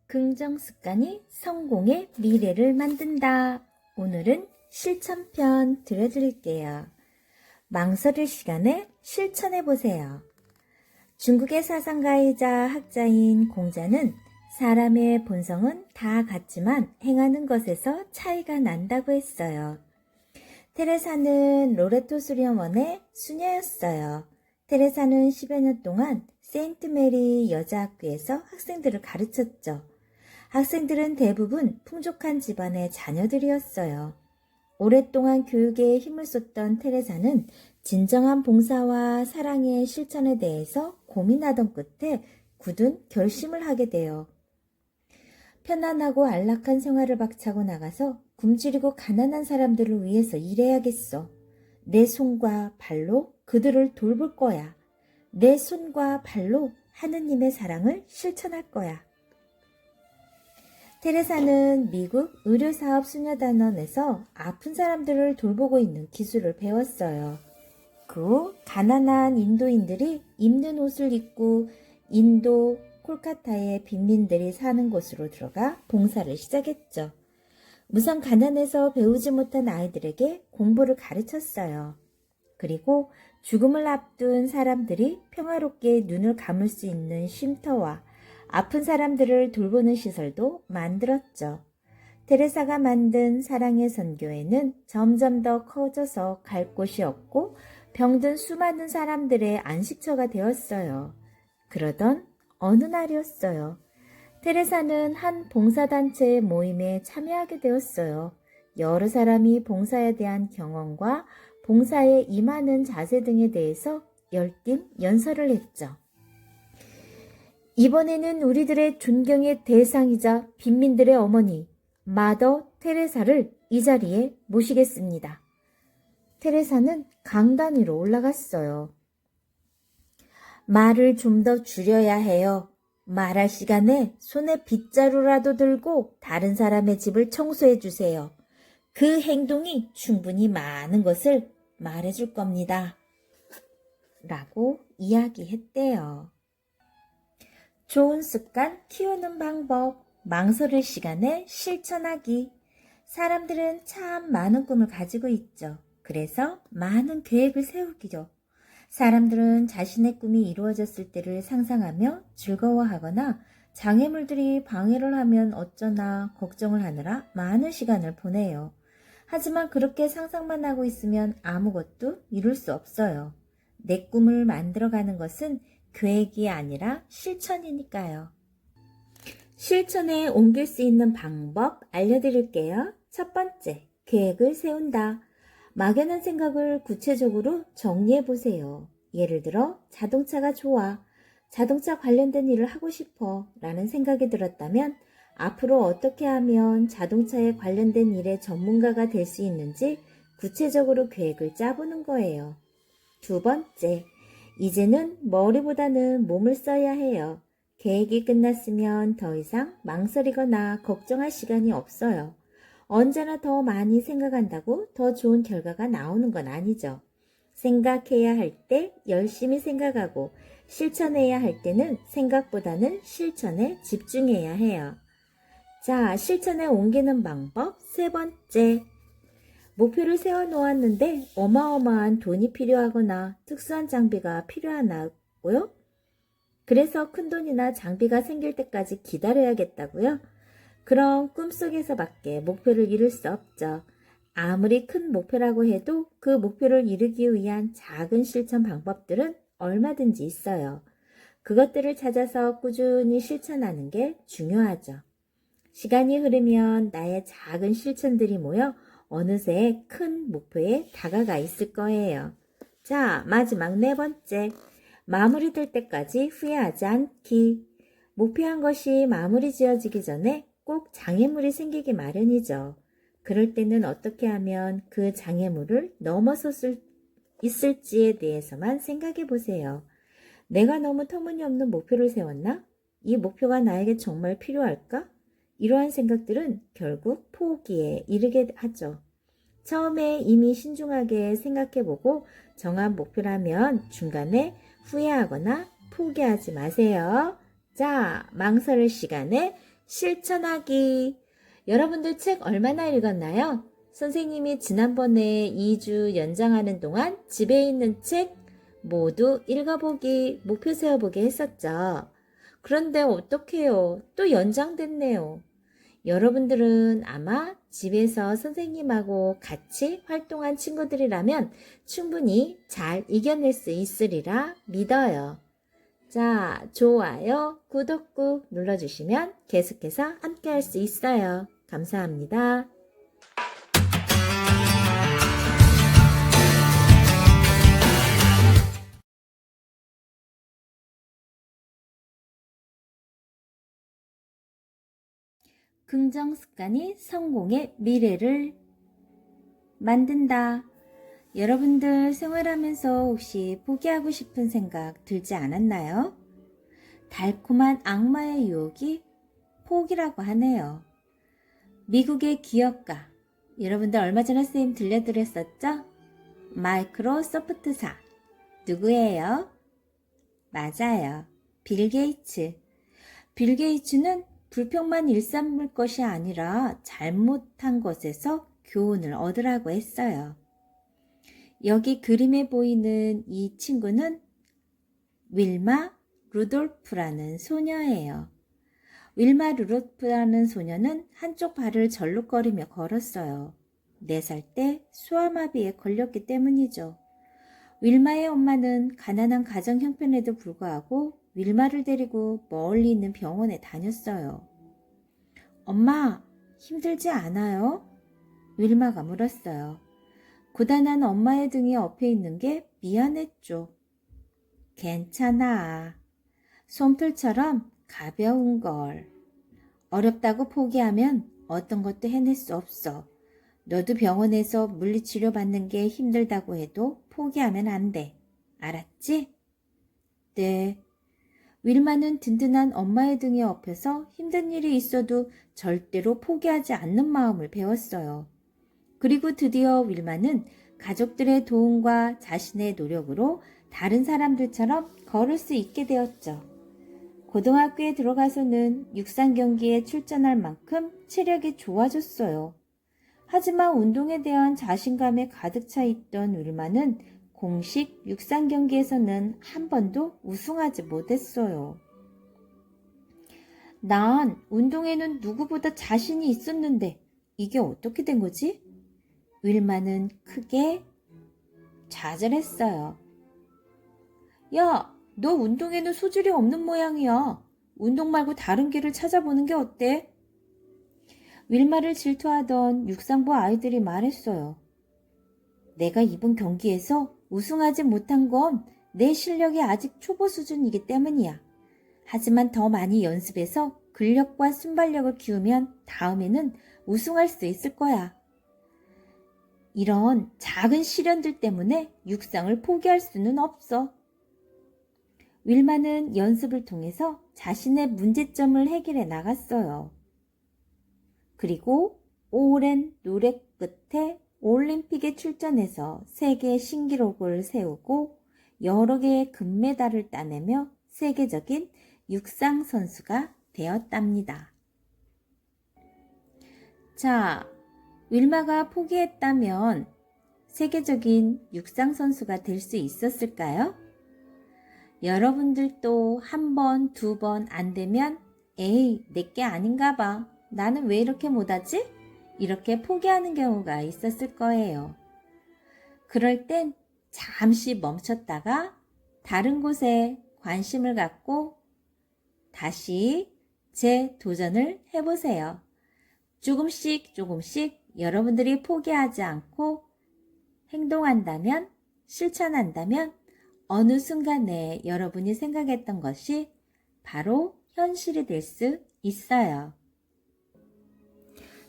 긍정 습관이 성공의 미래를 만든다. 오늘은 실천편 들려드릴게요. 망설일 시간에 실천해보세요. 중국의 사상가이자 학자인 공자는 사람의 본성은 다 같지만 행하는 것에서 차이가 난다고 했어요. 테레사는 로레토 수련원의 수녀였어요. 테레사는 10여 년 동안 세인트 메리 여자학교에서 학생들을 가르쳤죠. 학생들은 대부분 풍족한 집안의 자녀들이었어요. 오랫동안 교육에 힘을 쏟던 테레사는 진정한 봉사와 사랑의 실천에 대해서 고민하던 끝에 굳은 결심을 하게 돼요. 편안하고 안락한 생활을 박차고 나가서 굶주리고 가난한 사람들을 위해서 일해야겠어. 내 손과 발로 그들을 돌볼 거야. 내 손과 발로 하느님의 사랑을 실천할 거야. 테레사는 미국 의료사업 수녀단원에서 아픈 사람들을 돌보고 있는 기술을 배웠어요. 그 후 가난한 인도인들이 입는 옷을 입고 인도 콜카타의 빈민들이 사는 곳으로 들어가 봉사를 시작했죠. 우선 가난해서 배우지 못한 아이들에게 공부를 가르쳤어요. 그리고 죽음을 앞둔 사람들이 평화롭게 눈을 감을 수 있는 쉼터와 아픈 사람들을 돌보는 시설도 만들었죠. 테레사가 만든 사랑의 선교회는 점점 더 커져서 갈 곳이 없고 병든 수많은 사람들의 안식처가 되었어요. 그러던 어느 날이었어요. 테레사는 한 봉사단체의 모임에 참여하게 되었어요. 여러 사람이 봉사에 대한 경험과 봉사에 임하는 자세 등에 대해서 열띤 연설을 했죠. 이번에는 우리들의 존경의 대상이자 빈민들의 어머니 마더 테레사를 이 자리에 모시겠습니다. 테레사는 강단 위로 올라갔어요. 말을 좀 더 줄여야 해요. 말할 시간에 손에 빗자루라도 들고 다른 사람의 집을 청소해 주세요. 그 행동이 충분히 많은 것을 말해줄 겁니다. 라고 이야기했대요. 좋은 습관 키우는 방법, 망설일 시간에 실천하기. 사람들은 참 많은 꿈을 가지고 있죠. 그래서 많은 계획을 세우기죠. 사람들은 자신의 꿈이 이루어졌을 때를 상상하며 즐거워하거나 장애물들이 방해를 하면 어쩌나 걱정을 하느라 많은 시간을 보내요. 하지만 그렇게 상상만 하고 있으면 아무것도 이룰 수 없어요. 내 꿈을 만들어가는 것은 계획이 아니라 실천이니까요. 실천에 옮길 수 있는 방법 알려드릴게요. 첫 번째, 계획을 세운다. 막연한 생각을 구체적으로 정리해보세요. 예를 들어 자동차가 좋아, 자동차 관련된 일을 하고 싶어 라는 생각이 들었다면 앞으로 어떻게 하면 자동차에 관련된 일의 전문가가 될 수 있는지 구체적으로 계획을 짜보는 거예요. 두 번째, 이제는 머리보다는 몸을 써야 해요. 계획이 끝났으면 더 이상 망설이거나 걱정할 시간이 없어요. 언제나 더 많이 생각한다고 더 좋은 결과가 나오는 건 아니죠. 생각해야 할 때 열심히 생각하고 실천해야 할 때는 생각보다는 실천에 집중해야 해요. 자, 실천에 옮기는 방법 세 번째. 목표를 세워놓았는데 어마어마한 돈이 필요하거나 특수한 장비가 필요하나고요? 그래서 큰 돈이나 장비가 생길 때까지 기다려야겠다고요? 그럼 꿈속에서밖에 목표를 이룰 수 없죠. 아무리 큰 목표라고 해도 그 목표를 이루기 위한 작은 실천 방법들은 얼마든지 있어요. 그것들을 찾아서 꾸준히 실천하는 게 중요하죠. 시간이 흐르면 나의 작은 실천들이 모여 어느새 큰 목표에 다가가 있을 거예요. 자, 마지막 네 번째. 마무리될 때까지 후회하지 않기. 목표한 것이 마무리 지어지기 전에 꼭 장애물이 생기기 마련이죠. 그럴 때는 어떻게 하면 그 장애물을 넘어설 있을지에 대해서만 생각해 보세요. 내가 너무 터무니없는 목표를 세웠나? 이 목표가 나에게 정말 필요할까? 이러한 생각들은 결국 포기에 이르게 하죠. 처음에 이미 신중하게 생각해보고 정한 목표라면 중간에 후회하거나 포기하지 마세요. 자, 망설일 시간에 실천하기. 여러분들 책 얼마나 읽었나요? 선생님이 지난번에 2주 연장하는 동안 집에 있는 책 모두 읽어보기, 목표 세워보기 했었죠. 그런데 어떡해요? 또 연장됐네요. 여러분들은 아마 집에서 선생님하고 같이 활동한 친구들이라면 충분히 잘 이겨낼 수 있으리라 믿어요. 자, 좋아요, 구독 꾹 눌러주시면 계속해서 함께 할 수 있어요. 감사합니다. 긍정 습관이 성공의 미래를 만든다. 여러분들 생활하면서 혹시 포기하고 싶은 생각 들지 않았나요? 달콤한 악마의 유혹이 포기라고 하네요. 미국의 기업가, 여러분들 얼마 전에 선생님 들려드렸었죠? 마이크로소프트사. 누구예요? 맞아요. 빌 게이츠. 빌 게이츠는 불평만 일삼을 것이 아니라 잘못한 것에서 교훈을 얻으라고 했어요. 여기 그림에 보이는 이 친구는 윌마 루돌프라는 소녀예요. 윌마 루돌프라는 소녀는 한쪽 발을 절룩거리며 걸었어요. 4살 때 소아마비에 걸렸기 때문이죠. 윌마의 엄마는 가난한 가정 형편에도 불구하고 윌마를 데리고 멀리 있는 병원에 다녔어요. 엄마, 힘들지 않아요? 윌마가 물었어요. 고단한 엄마의 등에 엎여 있는 게 미안했죠. 괜찮아. 솜털처럼 가벼운 걸. 어렵다고 포기하면 어떤 것도 해낼 수 없어. 너도 병원에서 물리치료 받는 게 힘들다고 해도 포기하면 안 돼. 알았지? 네. 윌마는 든든한 엄마의 등에 엎여서 힘든 일이 있어도 절대로 포기하지 않는 마음을 배웠어요. 그리고 드디어 윌마는 가족들의 도움과 자신의 노력으로 다른 사람들처럼 걸을 수 있게 되었죠. 고등학교에 들어가서는 육상 경기에 출전할 만큼 체력이 좋아졌어요. 하지만 운동에 대한 자신감에 가득 차 있던 윌마는 공식 육상 경기에서는 한 번도 우승하지 못했어요. 난 운동에는 누구보다 자신이 있었는데 이게 어떻게 된 거지? 윌마는 크게 좌절했어요. 야, 너 운동에는 소질이 없는 모양이야. 운동 말고 다른 길을 찾아보는 게 어때? 윌마를 질투하던 육상부 아이들이 말했어요. 내가 이번 경기에서 우승하지 못한 건 내 실력이 아직 초보 수준이기 때문이야. 하지만 더 많이 연습해서 근력과 순발력을 키우면 다음에는 우승할 수 있을 거야. 이런 작은 시련들 때문에 육상을 포기할 수는 없어. 윌마는 연습을 통해서 자신의 문제점을 해결해 나갔어요. 그리고 오랜 노력 끝에 올림픽에 출전해서 세계 신기록을 세우고 여러 개의 금메달을 따내며 세계적인 육상 선수가 되었답니다. 자, 윌마가 포기했다면 세계적인 육상 선수가 될 수 있었을까요? 여러분들도 한 번, 2번 안 되면 에이, 내게 아닌가 봐. 나는 왜 이렇게 못하지? 이렇게 포기하는 경우가 있었을 거예요. 그럴 땐 잠시 멈췄다가 다른 곳에 관심을 갖고 다시 재도전을 해보세요. 조금씩 여러분들이 포기하지 않고 행동한다면, 실천한다면 어느 순간에 여러분이 생각했던 것이 바로 현실이 될 수 있어요.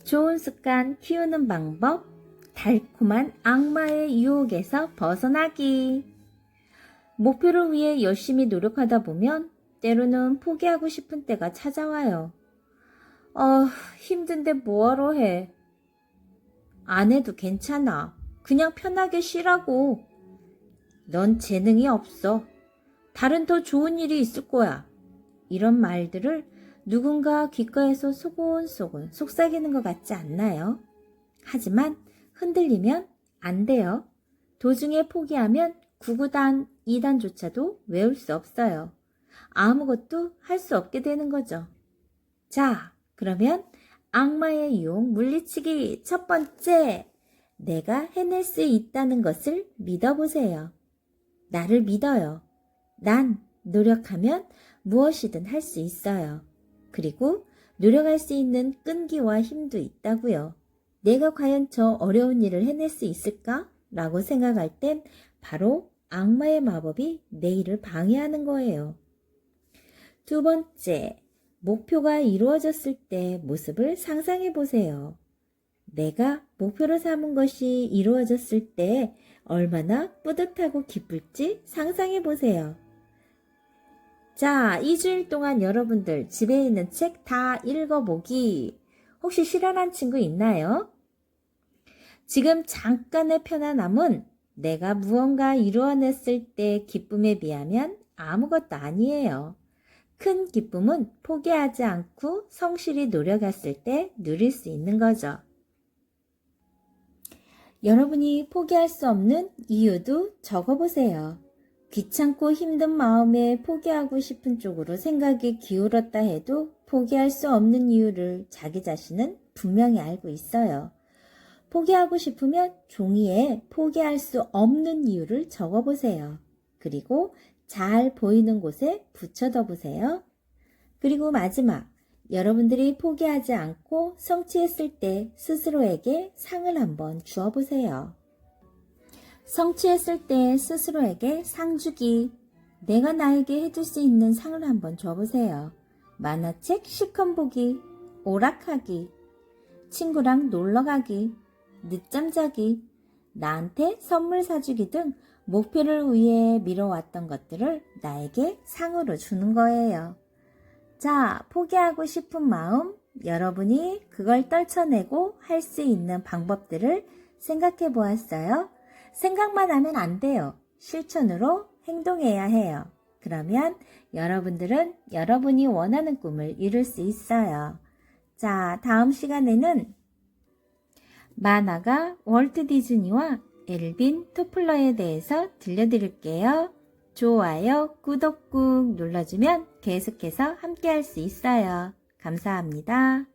좋은 습관 키우는 방법, 달콤한 악마의 유혹에서 벗어나기. 목표를 위해 열심히 노력하다 보면 때로는 포기하고 싶은 때가 찾아와요. 힘든데 뭐하러 해? 안 해도 괜찮아. 그냥 편하게 쉬라고. 넌 재능이 없어. 다른 더 좋은 일이 있을 거야. 이런 말들을 누군가 귓가에서 소곤소곤 속삭이는 것 같지 않나요? 하지만 흔들리면 안 돼요. 도중에 포기하면 9구단 2단조차도 외울 수 없어요. 아무것도 할 수 없게 되는 거죠. 자, 그러면 악마의 유혹 물리치기 첫 번째, 내가 해낼 수 있다는 것을 믿어보세요. 나를 믿어요. 난 노력하면 무엇이든 할 수 있어요. 그리고 노력할 수 있는 끈기와 힘도 있다고요. 내가 과연 저 어려운 일을 해낼 수 있을까? 라고 생각할 땐 바로 악마의 마법이 내 일을 방해하는 거예요. 두 번째, 목표가 이루어졌을 때 모습을 상상해 보세요. 내가 목표로 삼은 것이 이루어졌을 때 얼마나 뿌듯하고 기쁠지 상상해 보세요. 자, 2주일 동안 여러분들 집에 있는 책 다 읽어보기. 혹시 실현한 친구 있나요? 지금 잠깐의 편안함은 내가 무언가 이루어냈을 때 기쁨에 비하면 아무것도 아니에요. 큰 기쁨은 포기하지 않고 성실히 노력했을 때 누릴 수 있는 거죠. 여러분이 포기할 수 없는 이유도 적어보세요. 귀찮고 힘든 마음에 포기하고 싶은 쪽으로 생각이 기울었다 해도 포기할 수 없는 이유를 자기 자신은 분명히 알고 있어요. 포기하고 싶으면 종이에 포기할 수 없는 이유를 적어보세요. 그리고 잘 보이는 곳에 붙여둬 보세요. 그리고 마지막, 여러분들이 포기하지 않고 성취했을 때 스스로에게 상을 한번 주어보세요. 성취했을 때 스스로에게 상 주기. 내가 나에게 해줄 수 있는 상을 한번 줘보세요. 만화책 10권 보기, 오락하기, 친구랑 놀러가기, 늦잠 자기, 나한테 선물 사주기 등 목표를 위해 미뤄왔던 것들을 나에게 상으로 주는 거예요. 자, 포기하고 싶은 마음, 여러분이 그걸 떨쳐내고 할 수 있는 방법들을 생각해 보았어요. 생각만 하면 안 돼요. 실천으로 행동해야 해요. 그러면 여러분들은 여러분이 원하는 꿈을 이룰 수 있어요. 자, 다음 시간에는 만화가 월트 디즈니와 엘빈 토플러에 대해서 들려드릴게요. 좋아요, 구독 꾹 눌러주면 계속해서 함께 할 수 있어요. 감사합니다.